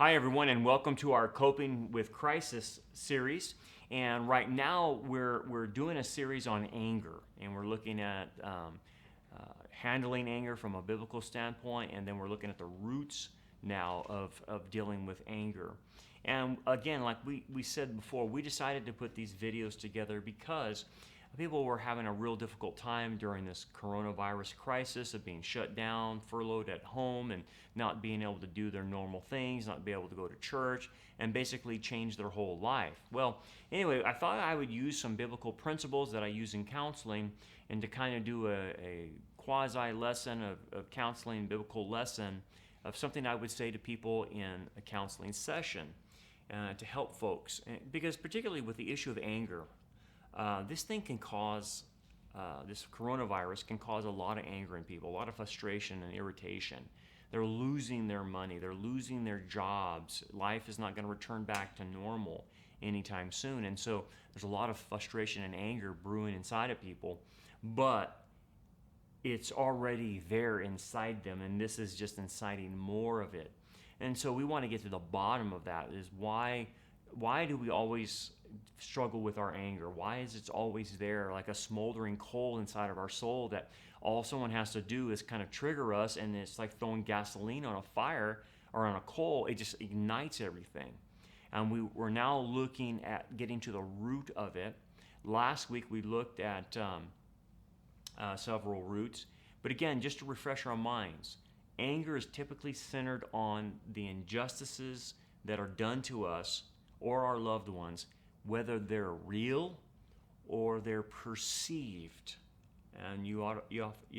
Hi, everyone, and welcome to our Coping with Crisis series. And right now, we're doing a series on anger, and we're looking at handling anger from a biblical standpoint, and then we're looking at the roots now of dealing with anger. And again, like we said before, we decided to put these videos together because people were having a real difficult time during this coronavirus crisis of being shut down, furloughed at home, and not being able to do their normal things, not be able to go to church, and basically change their whole life. Well, anyway, I thought I would use some biblical principles that I use in counseling and to kind of do a quasi lesson of counseling, biblical lesson of something I would say to people in a counseling session to help folks. Because particularly with the issue of anger, this thing can cause, this coronavirus can cause a lot of anger in people, a lot of frustration and irritation. They're losing their money, they're losing their jobs. Life is not going to return back to normal anytime soon. And so there's a lot of frustration and anger brewing inside of people, but it's already there inside them, and this is just inciting more of it. And so we want to get to the bottom of that, is why do we always struggle with our anger? Why is it always there, like a smoldering coal inside of our soul that all someone has to do is kind of trigger us, and it's like throwing gasoline on a fire or on a coal. It just ignites everything. And we're now looking at getting to the root of it. Last week we looked at several roots. But again, just to refresh our minds, anger is typically centered on the injustices that are done to us or our loved ones, whether they're real or they're perceived. And you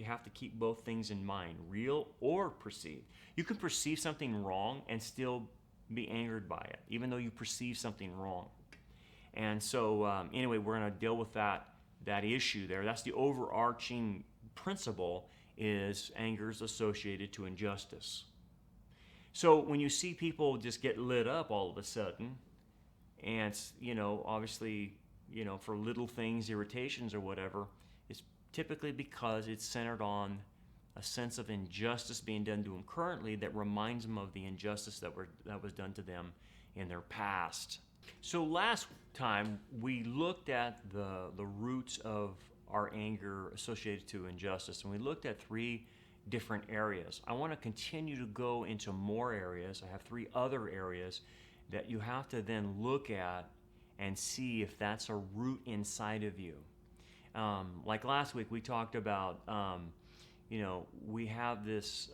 have to keep both things in mind, real or perceived. You can perceive something wrong and still be angered by it, even though you perceive something wrong. And so anyway, we're going to deal with that issue there. That's the overarching principle, is anger is associated to injustice. So when you see people just get lit up all of a sudden, and it's, obviously, for little things, irritations or whatever, it's typically because it's centered on a sense of injustice being done to them currently that reminds them of the injustice that was done to them in their past. So last time we looked at the roots of our anger associated to injustice, and we looked at 3 different areas. I want to continue to go into more areas. I have 3 other areas that you have to then look at and see if that's a root inside of you. Like last week, we talked about, we have this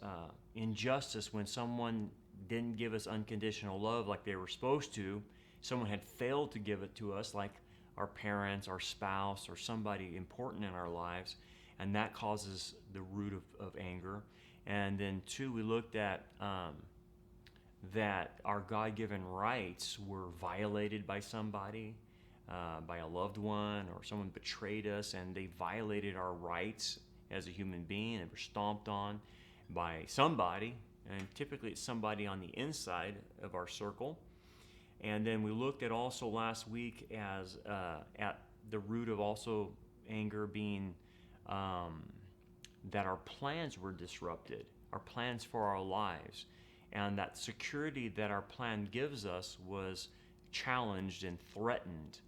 injustice when someone didn't give us unconditional love like they were supposed to. Someone had failed to give it to us, like our parents, our spouse, or somebody important in our lives, and that causes the root of anger. And then 2, we looked at that our God-given rights were violated by somebody, by a loved one, or someone betrayed us and they violated our rights as a human being and were stomped on by somebody, and typically it's somebody on the inside of our circle. And then we looked at also last week as at the root of also anger being that our plans were disrupted, our plans for our lives, and that security that our plan gives us was challenged and threatened.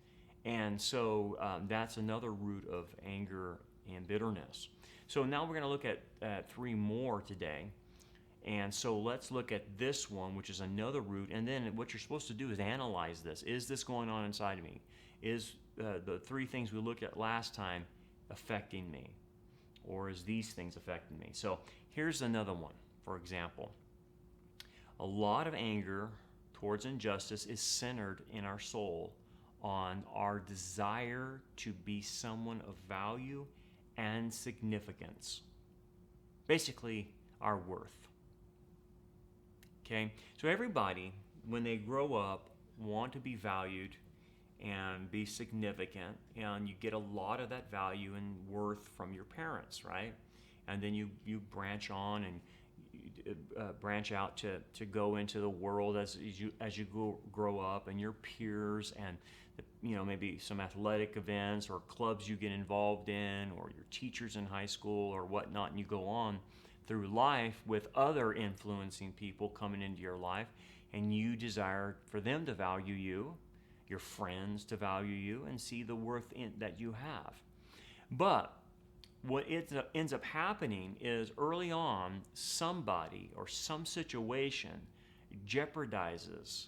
And so that's another root of anger and bitterness. So now we're going to look at 3 more today. And so let's look at this one, which is another root. And then what you're supposed to do is analyze this. Is this going on inside of me? Is the 3 things we looked at last time affecting me? Or is these things affecting me? So here's another one, for example. A lot of anger towards injustice is centered in our soul on our desire to be someone of value and significance. Basically, our worth. Okay, so everybody, when they grow up, want to be valued and be significant, and you get a lot of that value and worth from your parents, right? And then you branch on and branch out to go into the world as you grow up, and your peers, and maybe some athletic events or clubs you get involved in, or your teachers in high school or whatnot, and you go on through life with other influencing people coming into your life. and you desire for them to value you, your friends to value you, and see the worth that you have. But what ends up happening is early on, somebody or some situation jeopardizes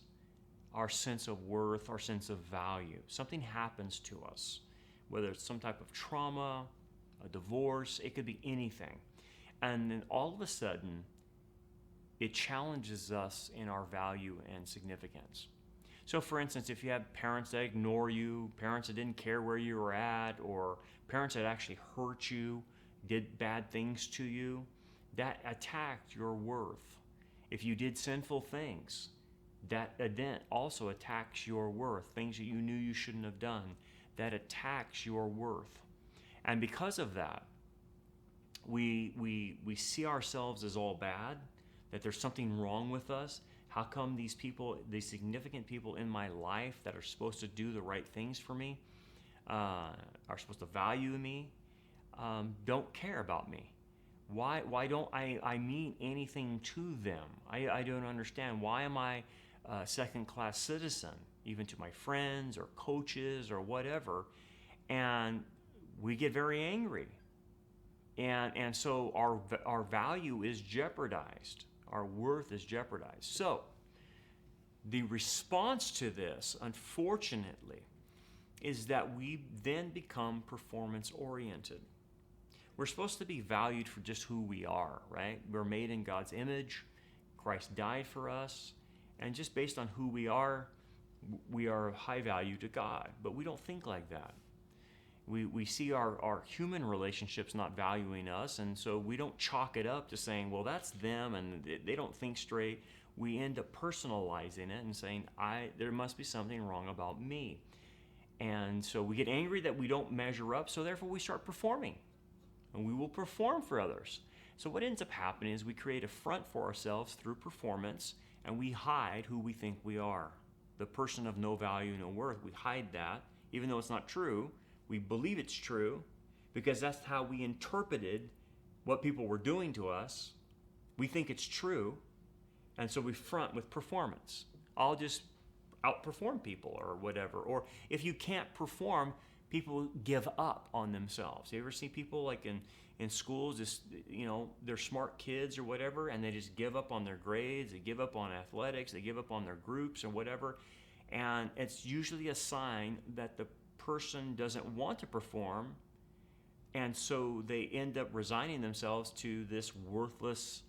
our sense of worth, our sense of value. Something happens to us, whether it's some type of trauma, a divorce, it could be anything. And then all of a sudden, it challenges us in our value and significance. So for instance, if you have parents that ignore you, parents that didn't care where you were at, or parents that actually hurt you, did bad things to you, that attacked your worth. If you did sinful things, that event also attacks your worth. Things that you knew you shouldn't have done, that attacks your worth. And because of that, we see ourselves as all bad, that there's something wrong with us. How come these people, these significant people in my life that are supposed to do the right things for me, are supposed to value me, don't care about me? Why don't I mean anything to them? I don't understand. Why am I a second-class citizen, even to my friends or coaches or whatever? And we get very angry. And so our value is jeopardized. Our worth is jeopardized. So the response to this, unfortunately, is that we then become performance-oriented. We're supposed to be valued for just who we are, right? We're made in God's image. Christ died for us. And just based on who we are of high value to God. But we don't think like that. We see our human relationships not valuing us, and so we don't chalk it up to saying, well, that's them and they don't think straight. We end up personalizing it and saying, there must be something wrong about me. And so we get angry that we don't measure up, so therefore we start performing. And we will perform for others. So what ends up happening is we create a front for ourselves through performance, and we hide who we think we are. The person of no value, no worth, we hide that, even though it's not true. We believe it's true because that's how we interpreted what people were doing to us. We think it's true, and so we front with performance. I'll just outperform people or whatever. Or if you can't perform, people give up on themselves. You ever see people like in schools, just, they're smart kids or whatever, and they just give up on their grades, they give up on athletics, they give up on their groups or whatever. And it's usually a sign that the person doesn't want to perform, and so they end up resigning themselves to this worthless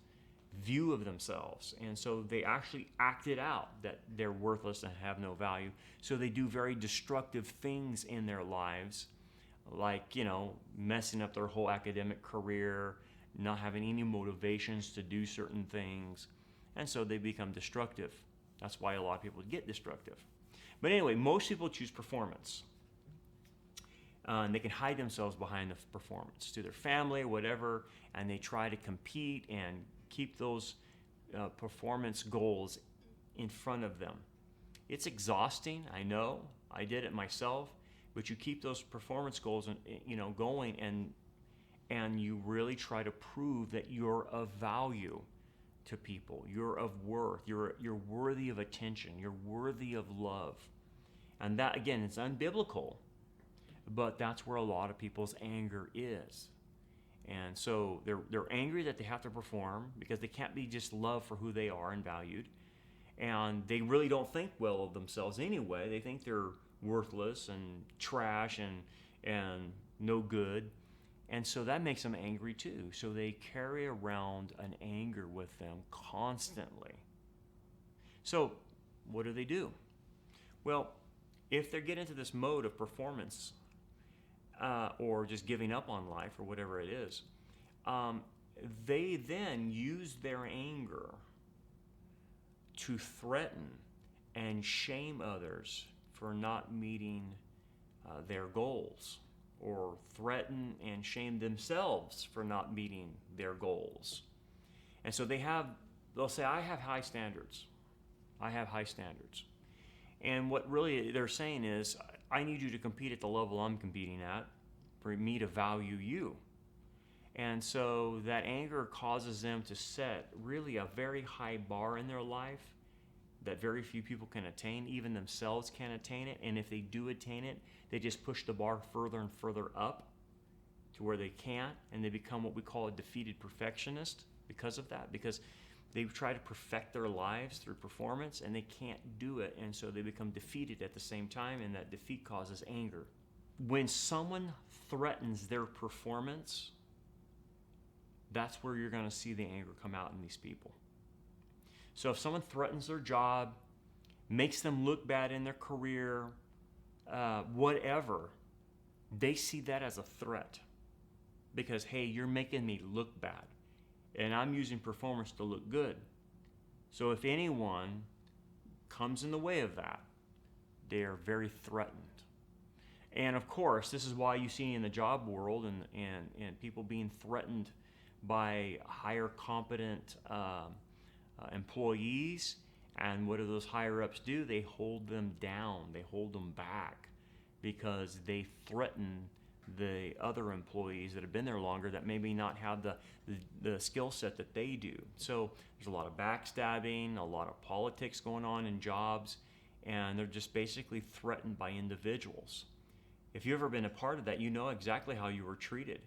view of themselves. And so they actually act it out that they're worthless and have no value. So they do very destructive things in their lives, like, messing up their whole academic career, not having any motivations to do certain things. And so they become destructive. That's why a lot of people get destructive. But anyway, most people choose performance. And they can hide themselves behind the performance to their family, whatever, and they try to compete and keep those performance goals in front of them. It's exhausting, I know. I did it myself, but you keep those performance goals, going, and you really try to prove that you're of value to people. You're of worth. You're worthy of attention. You're worthy of love, and that again, it's unbiblical. But that's where a lot of people's anger is. And so they're angry that they have to perform because they can't be just loved for who they are and valued. And they really don't think well of themselves anyway. They think they're worthless and trash and no good. And so that makes them angry too. So they carry around an anger with them constantly. So what do? Well, if they get into this mode of performance, or just giving up on life or whatever it is, they then use their anger to threaten and shame others for not meeting their goals, or threaten and shame themselves for not meeting their goals. And so they'll say, I have high standards. I have high standards. And what really they're saying is, I need you to compete at the level I'm competing at for me to value you. And so that anger causes them to set really a very high bar in their life that very few people can attain. Even themselves can't attain it. And if they do attain it, they just push the bar further and further up to where they can't, and they become what we call a defeated perfectionist because of that, because they try to perfect their lives through performance and they can't do it, and so they become defeated at the same time, and that defeat causes anger. When someone threatens their performance, that's where you're going to see the anger come out in these people. So if someone threatens their job, makes them look bad in their career, whatever, they see that as a threat. Because, hey, you're making me look bad, and I'm using performance to look good. So if anyone comes in the way of that, they are very threatened. And of course, this is why you see in the job world and people being threatened by higher competent employees. And what do those higher ups do? They hold them down, they hold them back, because they threaten the other employees that have been there longer that maybe not have the skill set that they do. So there's a lot of backstabbing, a lot of politics going on in jobs, and they're just basically threatened by individuals. If you've ever been a part of that, you know exactly how you were treated.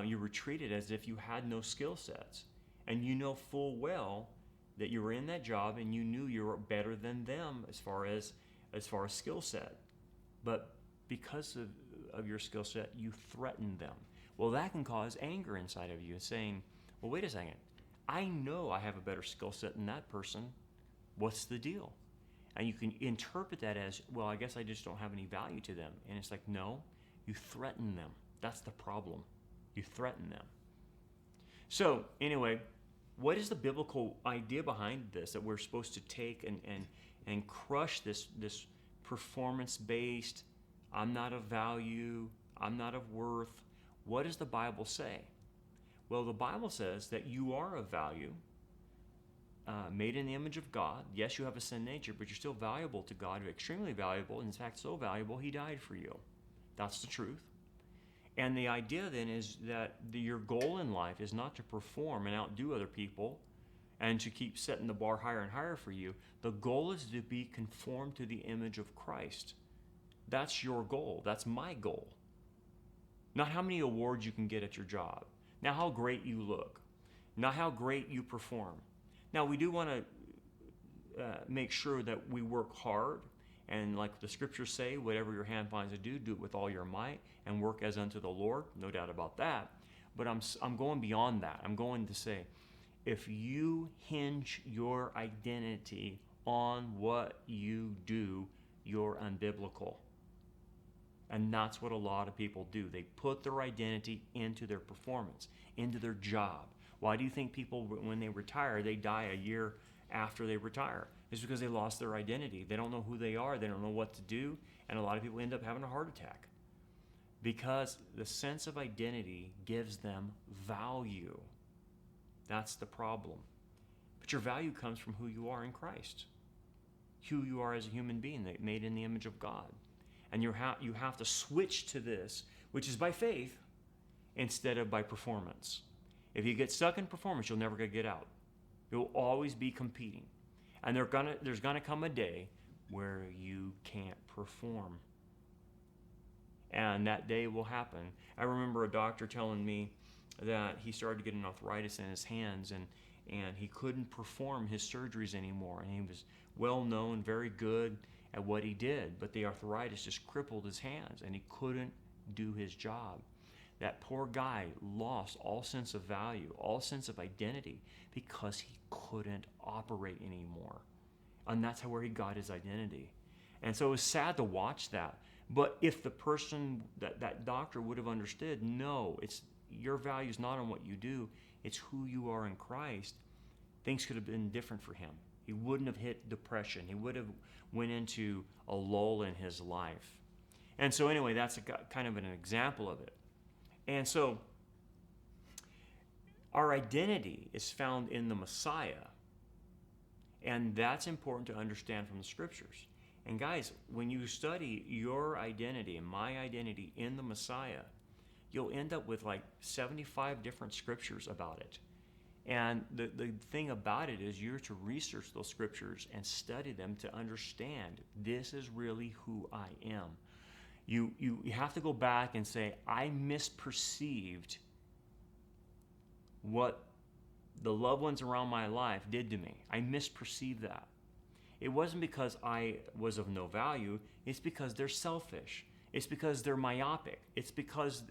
You were treated as if you had no skill sets, and you know full well that you were in that job and you knew you were better than them as far as skill set. But because of your skill set, you threaten them. Well, that can cause anger inside of you, saying, well, wait a second, I know I have a better skill set than that person. What's the deal? And you can interpret that as, well, I guess I just don't have any value to them. And it's like, no, you threaten them. That's the problem. You threaten them. So anyway, what is the biblical idea behind this, that we're supposed to take and crush this performance-based, I'm not of value, I'm not of worth? What does the Bible say? Well, the Bible says that you are of value, made in the image of God. Yes, you have a sin nature, but you're still valuable to God, extremely valuable. In fact, so valuable, He died for you. That's the truth. And the idea then is that your goal in life is not to perform and outdo other people and to keep setting the bar higher and higher for you. The goal is to be conformed to the image of Christ. That's your goal. That's my goal. Not how many awards you can get at your job. Not how great you look. Not how great you perform. Now, we do want to make sure that we work hard, and like the scriptures say, whatever your hand finds to do, do it with all your might and work as unto the Lord. No doubt about that. But I'm going beyond that. I'm going to say, if you hinge your identity on what you do, you're unbiblical. And that's what a lot of people do. They put their identity into their performance, into their job. Why do you think people, when they retire, they die a year after they retire? It's because they lost their identity. They don't know who they are. They don't know what to do. And a lot of people end up having a heart attack because the sense of identity gives them value. That's the problem. But your value comes from who you are in Christ, who you are as a human being made in the image of God. And you have to switch to this, which is by faith instead of by performance. If you get stuck in performance, you'll never get out. You'll always be competing. And there's gonna come a day where you can't perform. And that day will happen. I remember a doctor telling me that he started getting arthritis in his hands, and he couldn't perform his surgeries anymore. And he was well known, very good at what he did, but the arthritis just crippled his hands and he couldn't do his job. That poor guy lost all sense of value, all sense of identity, because he couldn't operate anymore. And that's where he got his identity. And so it was sad to watch that. But if the person, that doctor would have understood, no, it's your value is not on what you do, it's who you are in Christ, things could have been different for him. He wouldn't have hit depression. He would have went into a lull in his life. And so anyway, that's kind of an example of it. And so our identity is found in the Messiah. And that's important to understand from the scriptures. And guys, when you study your identity and my identity in the Messiah, you'll end up with like 75 different scriptures about it. And the thing about it is you're to research those scriptures and study them to understand this is really who I am. You have to go back and say, I misperceived what the loved ones around my life did to me. I misperceived that. It wasn't because I was of no value. It's because they're selfish. It's because they're myopic. It's because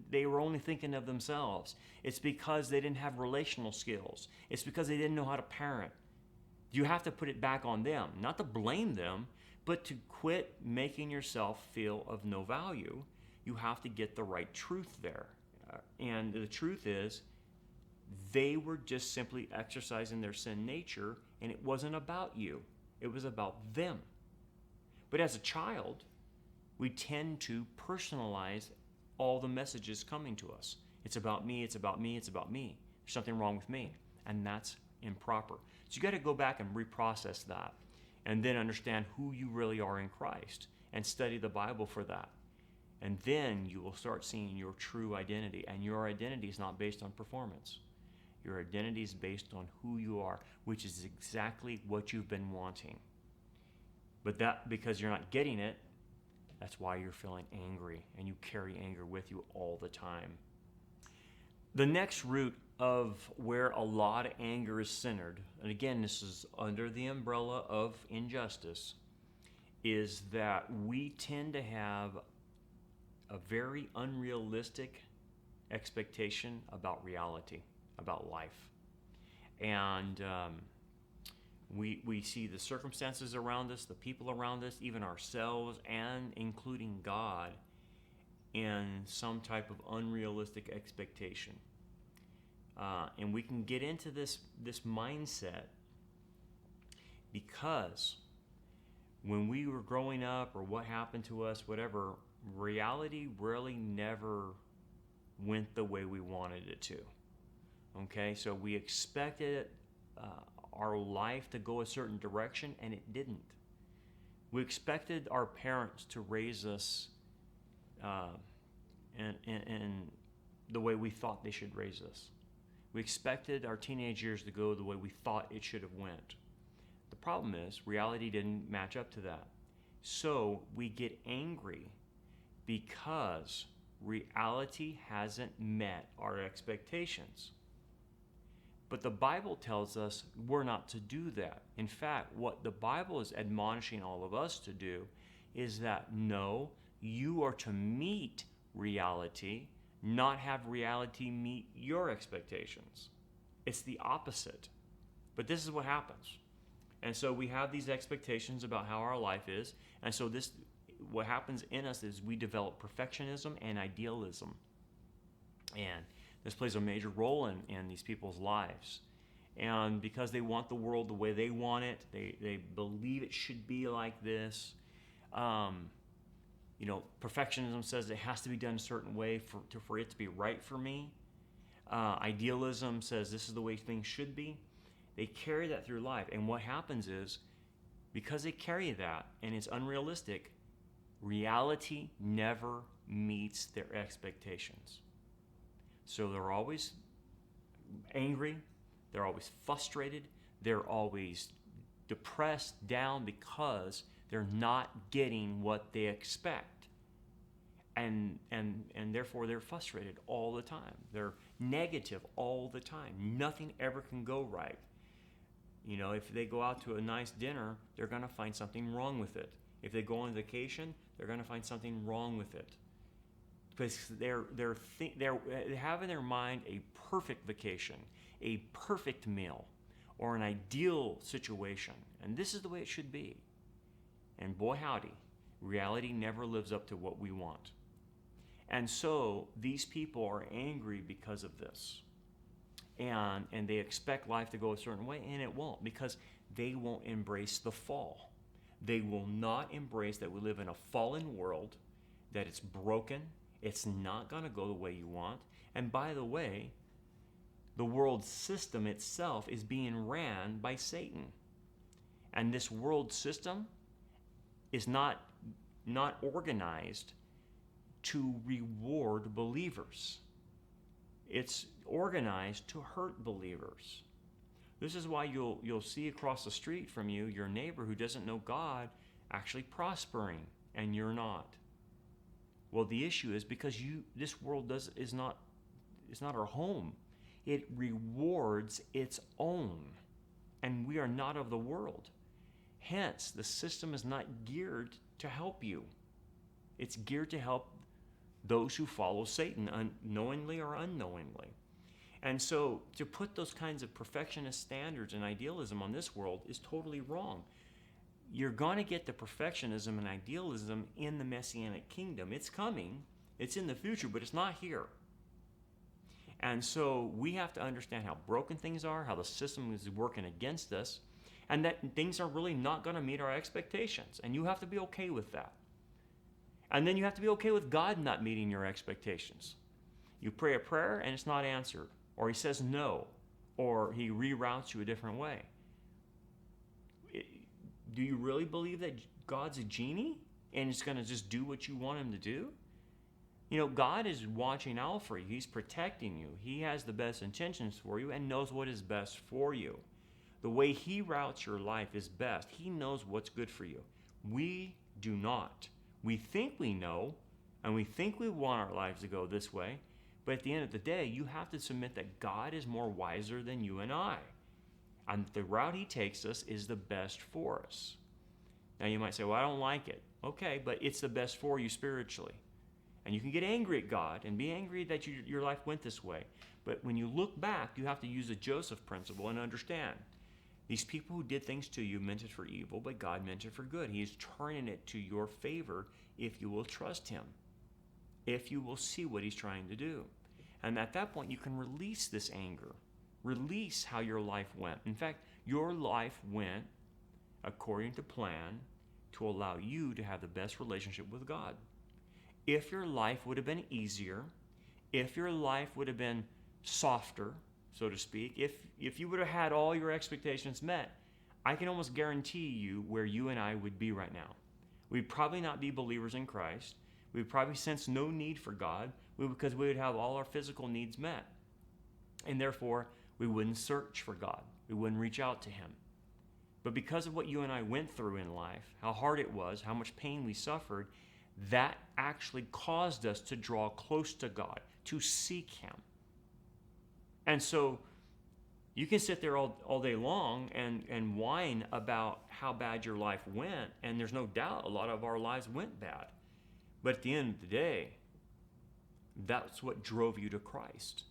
they were only thinking of themselves. It's because they didn't have relational skills. It's because they didn't know how to parent. You have to put it back on them, not to blame them, but to quit making yourself feel of no value. You have to get the right truth there. And the truth is, they were just simply exercising their sin nature, and it wasn't about you. It was about them. But as a child, we tend to personalize all the messages coming to us. It's about me, it's about me, it's about me. There's something wrong with me, and that's improper. So you got to go back and reprocess that, and then understand who you really are in Christ, and study the Bible for that. And then you will start seeing your true identity, and your identity is not based on performance. Your identity is based on who you are, which is exactly what you've been wanting. But that, because you're not getting it, that's why you're feeling angry, and you carry anger with you all the time. The next root of where a lot of anger is centered, and again, this is under the umbrella of injustice, is that we tend to have a very unrealistic expectation about reality, about life. And we see the circumstances around us, the people around us, even ourselves, and including God, in some type of unrealistic expectation. And we can get into this mindset because when we were growing up, or what happened to us, whatever, reality really never went the way we wanted it to. Okay, so we expected our life to go a certain direction, and it didn't. We expected our parents to raise us in the way we thought they should raise us. We expected our teenage years to go the way we thought it should have went. The problem is, reality didn't match up to that. So we get angry because reality hasn't met our expectations. But the Bible tells us we're not to do that. In fact, what the Bible is admonishing all of us to do is that no, you are to meet reality, not have reality meet your expectations. It's the opposite. But this is what happens. And so we have these expectations about how our life is. And so what happens in us is we develop perfectionism and idealism. And this plays a major role in these people's lives. And because they want the world the way they want it, they believe it should be like this. Perfectionism says it has to be done a certain way for it to be right for me. Idealism says this is the way things should be. They carry that through life. And what happens is, because they carry that and it's unrealistic, reality never meets their expectations. So they're always angry, they're always frustrated, they're always depressed, down, because they're not getting what they expect. And therefore they're frustrated all the time. They're negative all the time. Nothing ever can go right. If they go out to a nice dinner, they're going to find something wrong with it. If they go on vacation, they're going to find something wrong with it. Because they have in their mind a perfect vacation, a perfect meal, or an ideal situation. And this is the way it should be. And boy howdy, reality never lives up to what we want. And so these people are angry because of this. And they expect life to go a certain way, and it won't, because they won't embrace the fall. They will not embrace that we live in a fallen world, that it's broken, it's not going to go the way you want. And by the way, the world system itself is being ran by Satan. And this world system is not organized to reward believers. It's organized to hurt believers. This is why you'll see across the street from you your neighbor who doesn't know God actually prospering, and you're not. Well, the issue is because this world is not our home. It rewards its own, and we are not of the world. Hence, the system is not geared to help you. It's geared to help those who follow Satan, knowingly or unknowingly. And so to put those kinds of perfectionist standards and idealism on this world is totally wrong. You're going to get the perfectionism and idealism in the Messianic kingdom. It's coming. It's in the future, but it's not here. And so we have to understand how broken things are, how the system is working against us, and that things are really not going to meet our expectations. And you have to be okay with that. And then you have to be okay with God not meeting your expectations. You pray a prayer and it's not answered, or he says no, or he reroutes you a different way. Do you really believe that God's a genie and he's going to just do what you want him to do? You know, God is watching out for you. He's protecting you. He has the best intentions for you and knows what is best for you. The way he routes your life is best. He knows what's good for you. We do not. We think we know, and we think we want our lives to go this way, but at the end of the day, you have to submit that God is more wiser than you and I. And the route he takes us is the best for us. Now you might say, well, I don't like it. Okay, but it's the best for you spiritually. And you can get angry at God and be angry that your life went this way. But when you look back, you have to use the Joseph principle and understand. These people who did things to you meant it for evil, but God meant it for good. He is turning it to your favor if you will trust him, if you will see what he's trying to do. And at that point, you can release this anger, release how your life went. In fact, your life went according to plan to allow you to have the best relationship with God. If your life would have been easier, if your life would have been softer, so to speak, if you would have had all your expectations met, I can almost guarantee you where you and I would be right now. We'd probably not be believers in Christ. We'd probably sense no need for God because we would have all our physical needs met. And therefore, we wouldn't search for God. We wouldn't reach out to him. But because of what you and I went through in life, how hard it was, how much pain we suffered, that actually caused us to draw close to God, to seek him. And so you can sit there all day long and whine about how bad your life went, and there's no doubt a lot of our lives went bad. But at the end of the day, that's what drove you to Christ.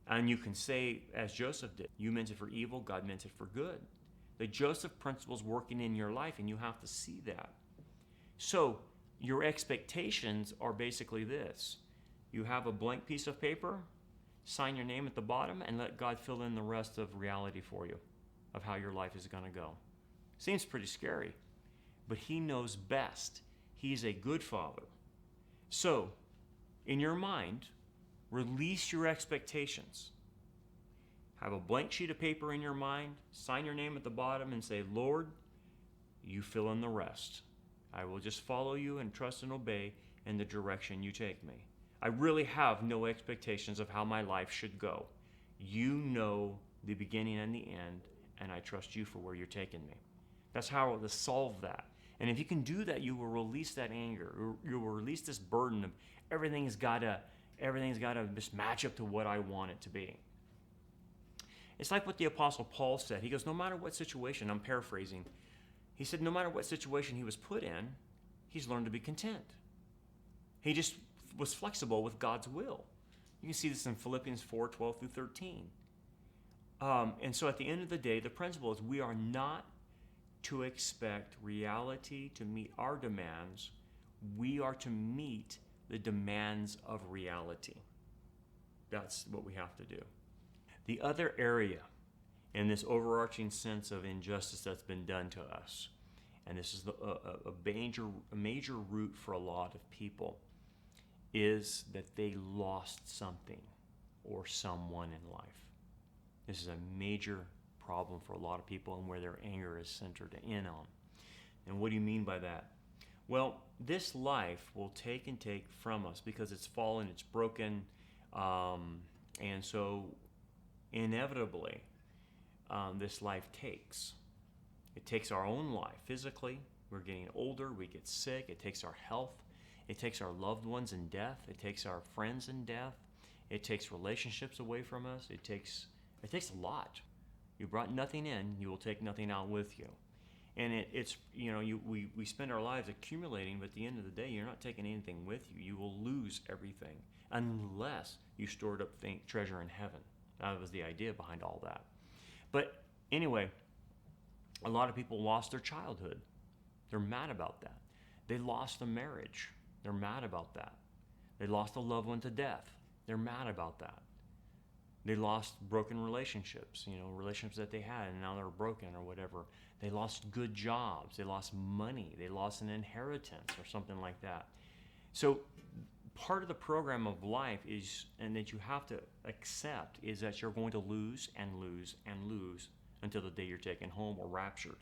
And you can say, as Joseph did, you meant it for evil, God meant it for good. The Joseph principle is working in your life, and you have to see that. So your expectations are basically this. You have a blank piece of paper, sign your name at the bottom, and let God fill in the rest of reality for you, of how your life is going to go. Seems pretty scary, but he knows best. He's a good father. So, in your mind, release your expectations. Have a blank sheet of paper in your mind, sign your name at the bottom, and say, Lord, you fill in the rest. I will just follow you and trust and obey in the direction you take me. I really have no expectations of how my life should go. You know the beginning and the end, and I trust you for where you're taking me. That's how to solve that. And if you can do that, you will release that anger. You will release this burden of everything's got to just match up to what I want it to be. It's like what the Apostle Paul said. He goes, no matter what situation, I'm paraphrasing, he said no matter what situation he was put in, he's learned to be content. He just was flexible with God's will. You can see this in Philippians 4:12 through 13. And so at the end of the day, the principle is we are not to expect reality to meet our demands. We are to meet the demands of reality. That's what we have to do. The other area in this overarching sense of injustice that's been done to us, and this is a major root for a lot of people, is that they lost something or someone in life. This is a major problem for a lot of people and where their anger is centered in on. And what do you mean by that? Well, this life will take from us because it's fallen, it's broken. And so inevitably, this life takes. It takes our own life physically. We're getting older, we get sick. It takes our health. It takes our loved ones in death. It takes our friends in death. It takes relationships away from us. It takes a lot. You brought nothing in, you will take nothing out with you. And we spend our lives accumulating, but at the end of the day, you're not taking anything with you. You will lose everything unless you stored up treasure in heaven. That was the idea behind all that. But anyway, a lot of people lost their childhood. They're mad about that. They lost a marriage. They're mad about that. They lost a loved one to death. They're mad about that. They lost broken relationships, relationships that they had and now they're broken or whatever. They lost good jobs. They lost money. They lost an inheritance or something like that. So part of the program of life is, and that you have to accept, is that you're going to lose and lose and lose until the day you're taken home or raptured.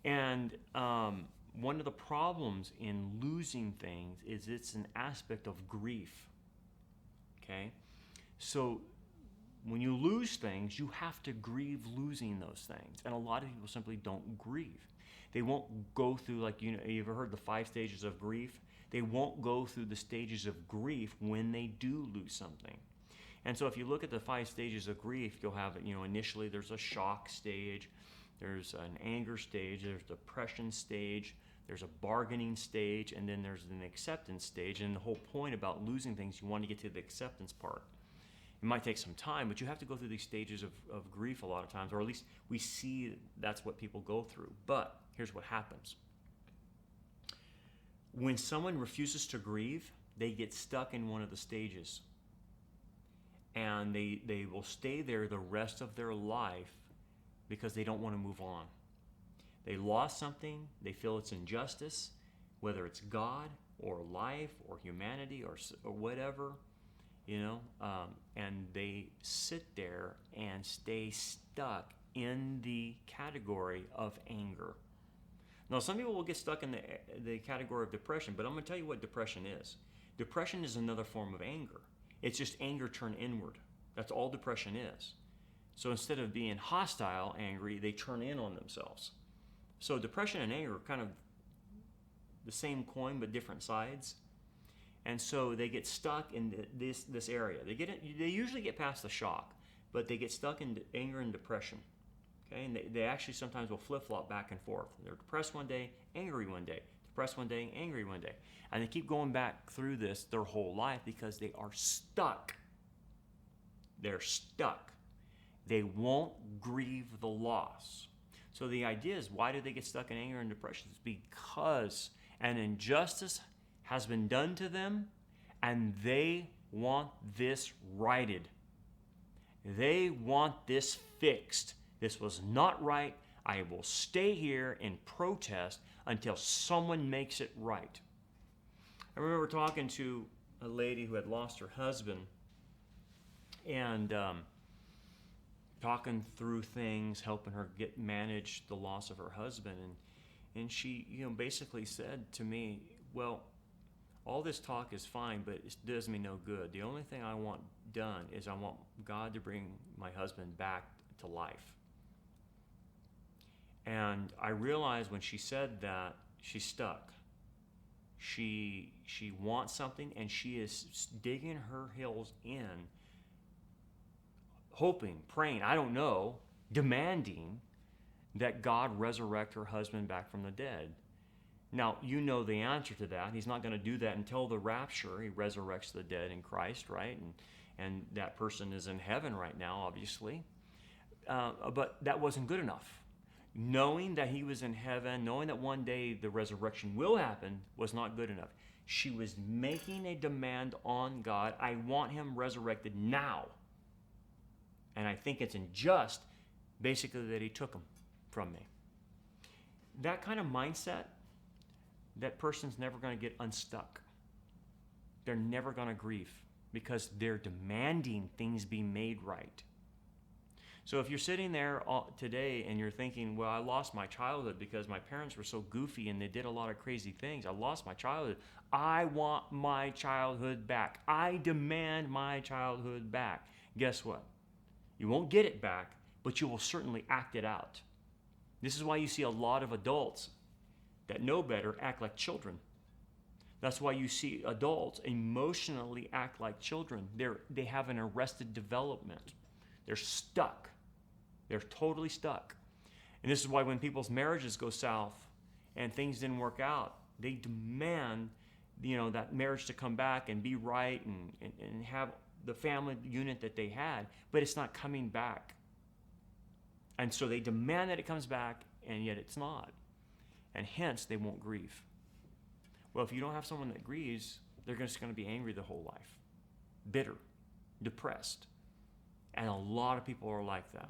And one of the problems in losing things is it's an aspect of grief. Okay? So when you lose things, you have to grieve losing those things. And a lot of people simply don't grieve. They won't go through, you ever heard the 5 stages of grief? They won't go through the stages of grief when they do lose something. And so if you look at the 5 stages of grief, you'll have, initially there's a shock stage, there's an anger stage, there's a depression stage, there's a bargaining stage, and then there's an acceptance stage. And the whole point about losing things, you want to get to the acceptance part. It might take some time, but you have to go through these stages of grief a lot of times, or at least we see that's what people go through. But here's what happens. When someone refuses to grieve, they get stuck in one of the stages. And they will stay there the rest of their life because they don't want to move on. They lost something, they feel it's injustice, whether it's God or life or humanity or whatever, and they sit there and stay stuck in the category of anger. Now, some people will get stuck in the category of depression, but I'm going to tell you what depression is. Depression is another form of anger. It's just anger turned inward. That's all depression is. So instead of being hostile, angry, they turn in on themselves. So depression and anger are kind of the same coin but different sides. And so they get stuck in this area. They usually get past the shock, but they get stuck in anger and depression. Okay, and they actually sometimes will flip-flop back and forth. They're depressed one day, angry one day. Depressed one day, angry one day. And they keep going back through this their whole life because they are stuck. They're stuck. They won't grieve the loss. So the idea is, why do they get stuck in anger and depression? It's because an injustice has been done to them and they want this righted. They want this fixed. This was not right. I will stay here in protest until someone makes it right. I remember talking to a lady who had lost her husband and talking through things, helping her manage the loss of her husband. And she basically said to me, well, all this talk is fine, but it does me no good. The only thing I want done is I want God to bring my husband back to life. And I realized when she said that, she's stuck. She wants something, and she is digging her heels in, hoping, praying, I don't know, demanding that God resurrect her husband back from the dead. Now, you know the answer to that. He's not going to do that until the rapture. He resurrects the dead in Christ, right? And that person is in heaven right now, obviously. But that wasn't good enough. Knowing that he was in heaven, knowing that one day the resurrection will happen, was not good enough. She was making a demand on God. I want him resurrected now. And I think it's unjust, basically, that he took him from me. That kind of mindset, that person's never going to get unstuck. They're never going to grieve because they're demanding things be made right. So if you're sitting there today and you're thinking, well, I lost my childhood because my parents were so goofy and they did a lot of crazy things. I lost my childhood. I want my childhood back. I demand my childhood back. Guess what? You won't get it back, but you will certainly act it out. This is why you see a lot of adults that know better act like children. That's why you see adults emotionally act like children. They have an arrested development. They're stuck. They're totally stuck. And this is why when people's marriages go south and things didn't work out, they demand, that marriage to come back and be right and have the family unit that they had, but it's not coming back. And so they demand that it comes back, and yet it's not. And hence, they won't grieve. Well, if you don't have someone that grieves, they're just going to be angry the whole life, bitter, depressed. And a lot of people are like that.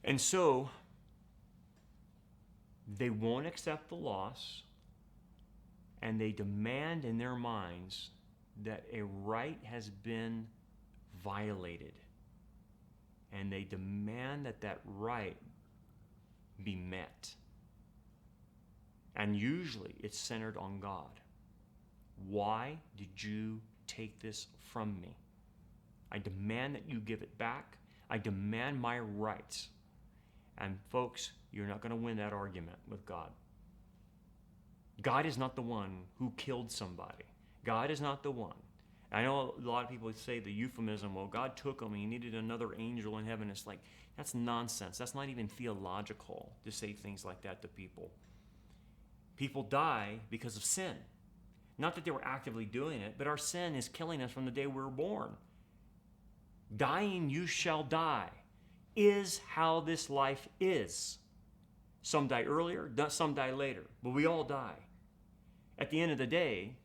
And so, they won't accept the loss, and they demand in their minds that a right has been violated. And they demand that right be met. And usually it's centered on God. Why did you take this from me? I demand that you give it back. I demand my rights. And folks, you're not going to win that argument with God. God is not the one who killed somebody. God is not the one. I know a lot of people say the euphemism, well, God took him and he needed another angel in heaven. It's like, that's nonsense. That's not even theological to say things like that to people. People die because of sin. Not that they were actively doing it, but our sin is killing us from the day we were born. Dying, you shall die, is how this life is. Some die earlier, some die later, but we all die. At the end of the day,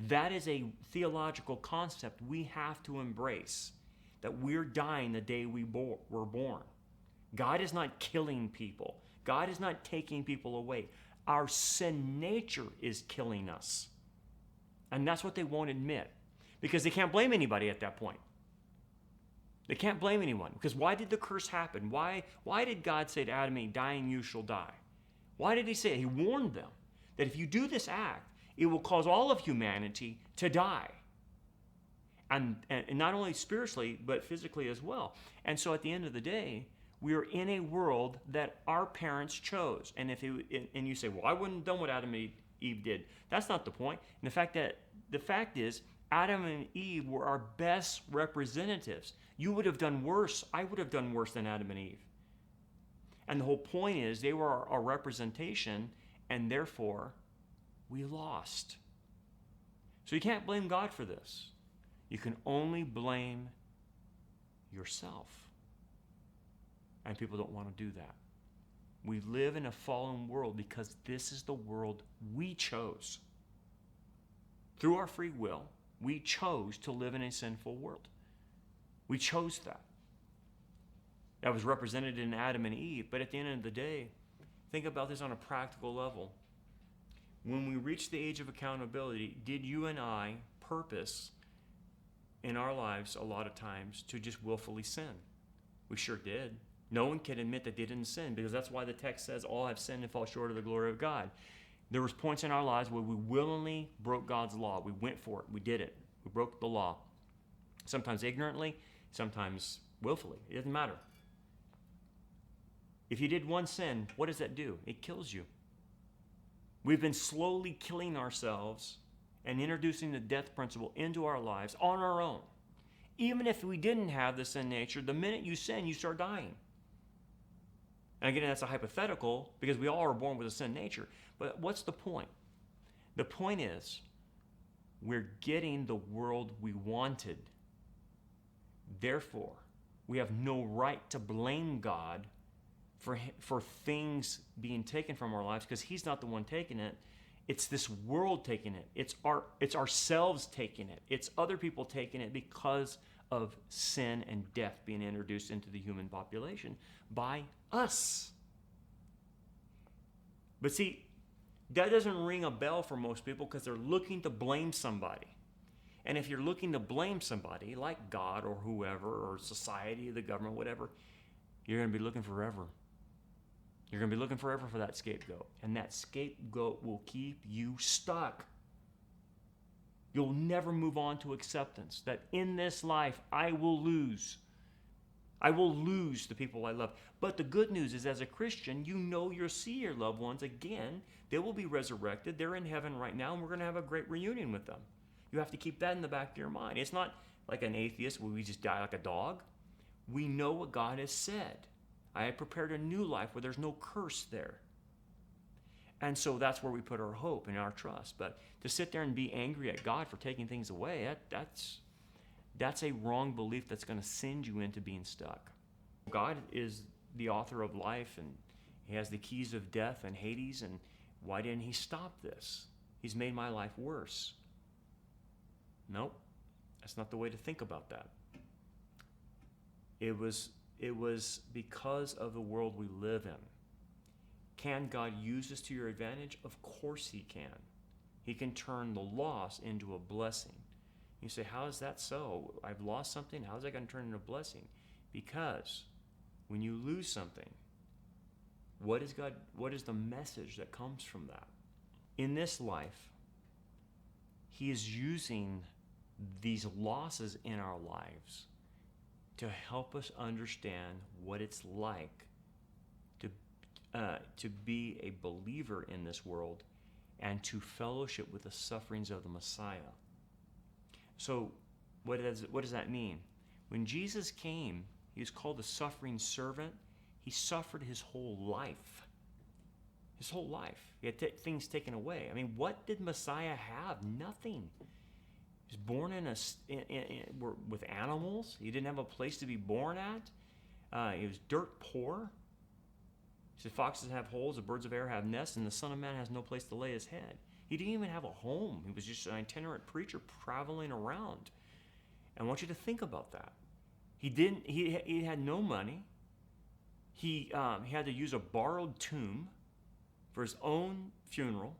that is a theological concept we have to embrace, that we're dying the day we were born. God is not killing people. God is not taking people away. Our sin nature is killing us. And that's what they won't admit, because they can't blame anybody at that point. They can't blame anyone, because why did the curse happen? Why did God say to Adam and Eve, dying you shall die? Why did he say it? He warned them that if you do this act, it will cause all of humanity to die. And not only spiritually, but physically as well. And so at the end of the day, we are in a world that our parents chose. And and you say, well, I wouldn't have done what Adam and Eve did. That's not the point. And the fact is, Adam and Eve were our best representatives. You would have done worse. I would have done worse than Adam and Eve. And the whole point is, they were our representation, and therefore, we lost. So you can't blame God for this. You can only blame yourself. And people don't want to do that. We live in a fallen world because this is the world we chose. Through our free will, we chose to live in a sinful world. We chose that. That was represented in Adam and Eve. But at the end of the day, think about this on a practical level. When we reach the age of accountability, did you and I purpose in our lives a lot of times to just willfully sin? We sure did. No one can admit that they didn't sin, because that's why the text says all have sinned and fall short of the glory of God. There was points in our lives where we willingly broke God's law. We went for it. We did it. We broke the law. Sometimes ignorantly, sometimes willfully. It doesn't matter. If you did one sin, what does that do? It kills you. We've been slowly killing ourselves and introducing the death principle into our lives on our own. Even if we didn't have the sin nature, the minute you sin, you start dying. And again, that's a hypothetical, because we all are born with a sin nature. But what's the point? The point is, we're getting the world we wanted. Therefore, we have no right to blame God for things being taken from our lives, because he's not the one taking it. It's this world taking it. It's ourselves taking it. It's other people taking it because of sin and death being introduced into the human population by us. But see, that doesn't ring a bell for most people, because they're looking to blame somebody. And if you're looking to blame somebody, like God or whoever, or society, the government, whatever, you're going to be looking forever. You're going to be looking forever for that scapegoat. And that scapegoat will keep you stuck. You'll never move on to acceptance that in this life I will lose. I will lose the people I love. But the good news is, as a Christian, you know you'll see your loved ones again. They will be resurrected. They're in heaven right now, and we're going to have a great reunion with them. You have to keep that in the back of your mind. It's not like an atheist where we just die like a dog. We know what God has said. I have prepared a new life where there's no curse there. And so that's where we put our hope and our trust. But to sit there and be angry at God for taking things away, that's a wrong belief that's going to send you into being stuck. God is the author of life, and he has the keys of death and Hades, and why didn't he stop this? He's made my life worse. Nope, that's not the way to think about that. It was because of the world we live in. Can God use this to your advantage? Of course he can. He can turn the loss into a blessing. You say, how is that so? I've lost something. How is that going to turn into a blessing? Because when you lose something, what is the message that comes from that? In this life, he is using these losses in our lives to help us understand what it's like to be a believer in this world and to fellowship with the sufferings of the Messiah. So what does that mean? When Jesus came, he was called the suffering servant. He suffered his whole life. His whole life. He had things taken away. I mean, what did Messiah have? Nothing. He was born with animals. He didn't have a place to be born at. He was dirt poor. He said, foxes have holes, the birds of air have nests, and the Son of Man has no place to lay his head. He didn't even have a home. He was just an itinerant preacher traveling around. I want you to think about that. He had no money. He had to use a borrowed tomb for his own funeral.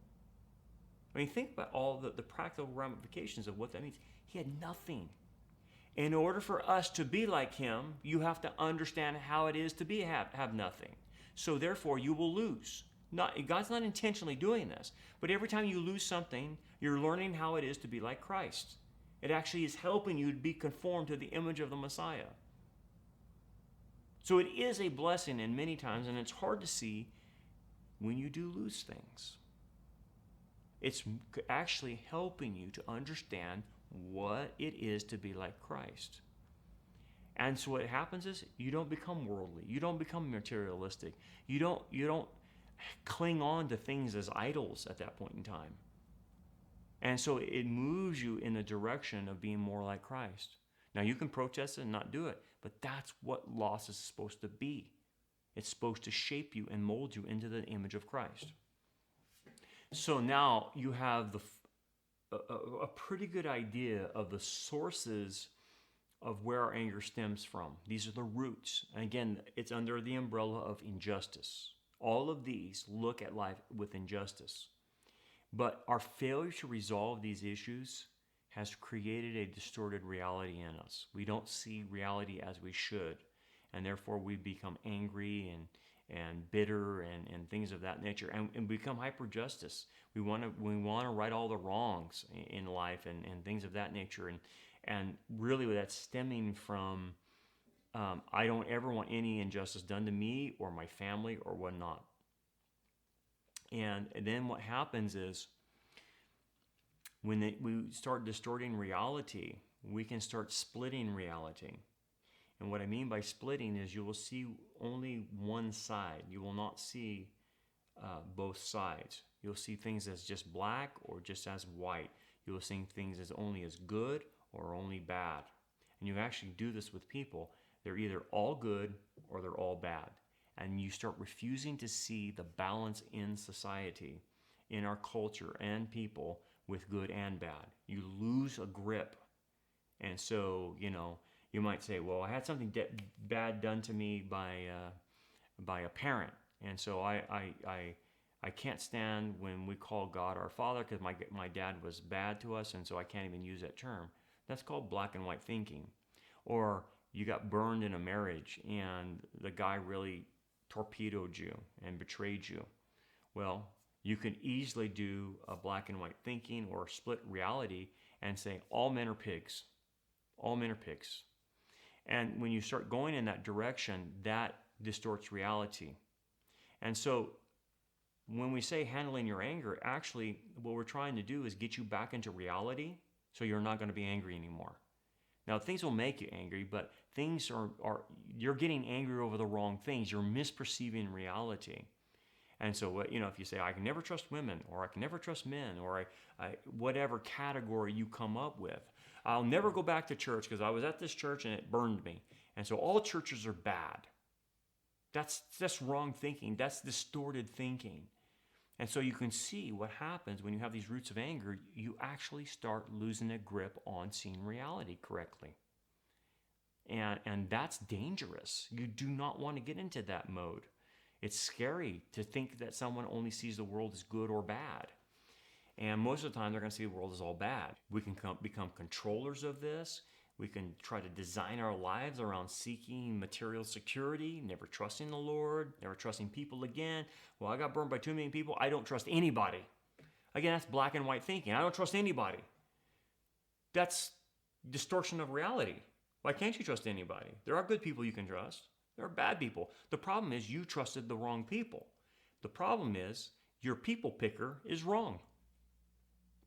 I mean, think about all the practical ramifications of what that means. He had nothing. In order for us to be like him, you have to understand how it is to have nothing. So therefore, you will lose. God's not intentionally doing this, but every time you lose something, you're learning how it is to be like Christ. It actually is helping you to be conformed to the image of the Messiah. So it is a blessing in many times, and it's hard to see when you do lose things. It's actually helping you to understand what it is to be like Christ. And so what happens is you don't become worldly. You don't become materialistic. You don't cling on to things as idols at that point in time. And so it moves you in the direction of being more like Christ. Now you can protest it and not do it, but that's what loss is supposed to be. It's supposed to shape you and mold you into the image of Christ. So now you have a pretty good idea of the sources of where our anger stems from. These are the roots. And again, it's under the umbrella of injustice. All of these look at life with injustice. But our failure to resolve these issues has created a distorted reality in us. We don't see reality as we should, and therefore we become angry and bitter and things of that nature, and become hyper-justice. We want to right all the wrongs in life and things of that nature, and really that's stemming from I don't ever want any injustice done to me or my family or whatnot. And then what happens is when we start distorting reality, we can start splitting reality. And what I mean by splitting is you will see only one side. You will not see both sides. You'll see things as just black or just as white. You will see things as only as good or only bad. And you actually do this with people. They're either all good or they're all bad. And you start refusing to see the balance in society, in our culture and people with good and bad. You lose a grip. And so, you might say, well, I had something bad done to me by a parent. And so I can't stand when we call God our Father because my dad was bad to us, and so I can't even use that term. That's called black and white thinking. Or you got burned in a marriage and the guy really torpedoed you and betrayed you. Well, you can easily do a black and white thinking or split reality and say, all men are pigs. All men are pigs. And when you start going in that direction, that distorts reality. And so when we say handling your anger, actually what we're trying to do is get you back into reality so you're not going to be angry anymore. Now, things will make you angry, but things are you're getting angry over the wrong things. You're misperceiving reality. And so, if you say, I can never trust women, or I can never trust men, or I whatever category you come up with, I'll never go back to church because I was at this church and it burned me. And so all churches are bad. That's wrong thinking. That's distorted thinking. And so you can see what happens when you have these roots of anger. You actually start losing a grip on seeing reality correctly. And that's dangerous. You do not want to get into that mode. It's scary to think that someone only sees the world as good or bad. And most of the time, they're going to see the world as all bad. We can become controllers of this. We can try to design our lives around seeking material security, never trusting the Lord, never trusting people again. Well, I got burned by too many people. I don't trust anybody. Again, that's black and white thinking. I don't trust anybody. That's distortion of reality. Why can't you trust anybody? There are good people you can trust. There are bad people. The problem is you trusted the wrong people. The problem is your people picker is wrong.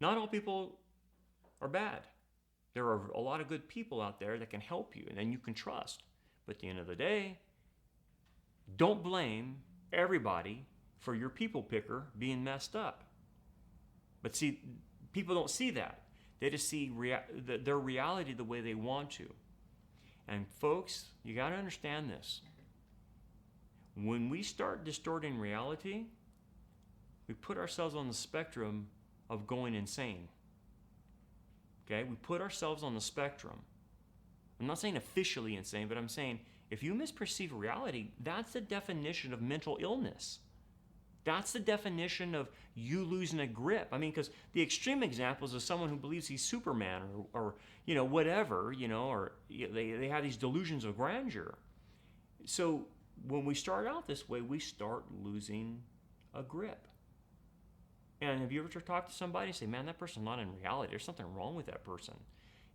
Not all people are bad. There are a lot of good people out there that can help you and then you can trust. But at the end of the day, don't blame everybody for your people picker being messed up. But see, people don't see that. They just see their reality the way they want to. And folks, you got to understand this. When we start distorting reality, we put ourselves on the spectrum of going insane. Okay, we put ourselves on the spectrum. I'm not saying officially insane, but I'm saying if you misperceive reality, that's the definition of mental illness. That's the definition of you losing a grip. I mean, because the extreme examples of someone who believes he's Superman or whatever, or they have these delusions of grandeur. So when we start out this way, we start losing a grip. And have you ever talked to somebody and say, man, that person's not in reality. There's something wrong with that person.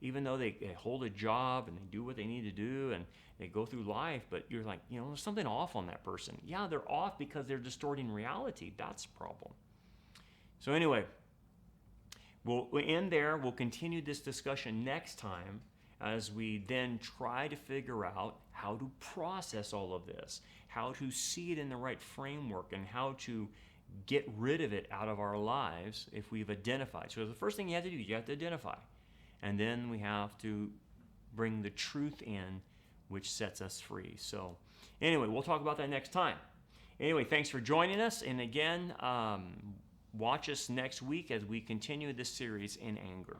Even though they hold a job and they do what they need to do and they go through life, but you're like, there's something off on that person. Yeah, they're off because they're distorting reality. That's the problem. So anyway, we'll end there. We'll continue this discussion next time as we then try to figure out how to process all of this, how to see it in the right framework, and how to get rid of it out of our lives if we've identified. So the first thing you have to do is you have to identify. And then we have to bring the truth in, which sets us free. So anyway, we'll talk about that next time. Anyway, thanks for joining us. And again, watch us next week as we continue this series in anger.